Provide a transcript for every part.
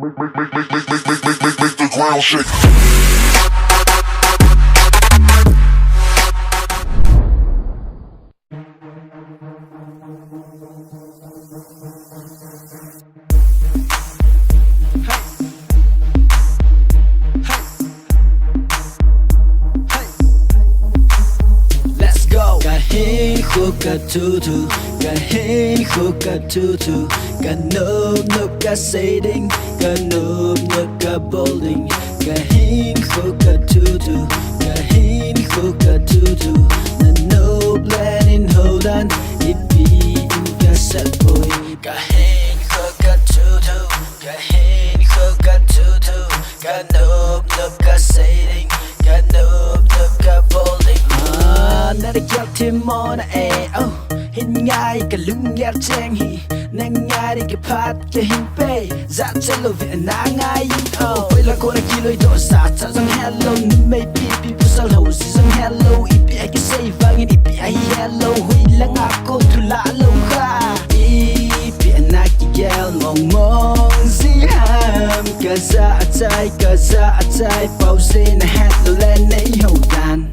Make the ground shake. Let's go. Kahin hookah tutu, kahin hookah tutu, kanop no ka sading, kanop no ka bowling, kahin hookah tutu, kahin hookah tutu, nanop lenin hodan, ipi ka saboy, kahin hookah tutu, kahin hookah tutu, kanop no ka sading, kanop no ka bowling. Nada gyal timona oh hin ngai ka lung gyal cheng hi nang ngai ka pat ka hin pe za chelo vi na ngai oh oi la kona kiloi do sa cha sang hello ni mai pi pi pusal ho si sang hello ipi ai ka say vangin ipi ai hello hui lang ako thula lo kha ipi na ki gyal mong mong si ham kaza atai pause na hello len nei ho dan.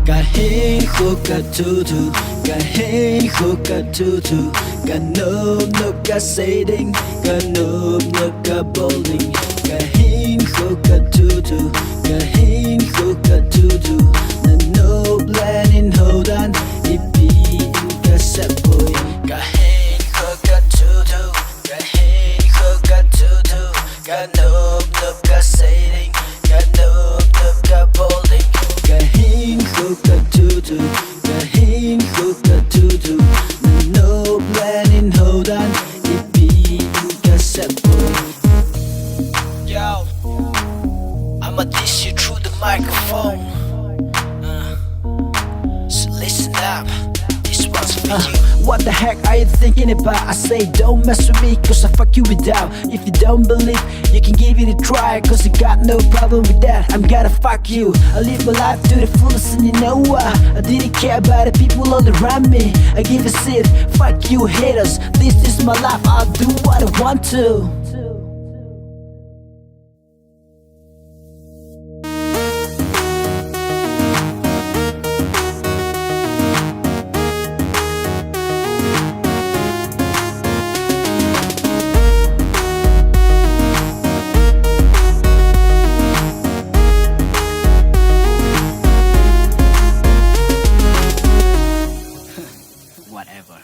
Kahin hookah tutu, kahin hookah tutu, kanop no ka sading, kanop no ka bowling, kahin hookah tutu, kahin hookah tutu, nanop lenin hodan, ipi ka saboy, kahin hookah tutu, kahin hookah tutu, kanop no ka sading, kanop no ka bowling. Kahin hookah tutu, kahin hookah tutu, nanop lenin hodan, ipi ka saboy. Yo, I'ma dish you through the microphone. So listen up, this one's for you. What the heck are you thinking about? I say don't mess with me cause I fuck you without. If you don't believe, you can give it a try cause I got no problem with that. I'm gonna fuck you, I live my life to the fullest and you know why. I didn't care about the people all around me. I give a shit, fuck you haters. This is my life, I'll do what I want to. Whatever.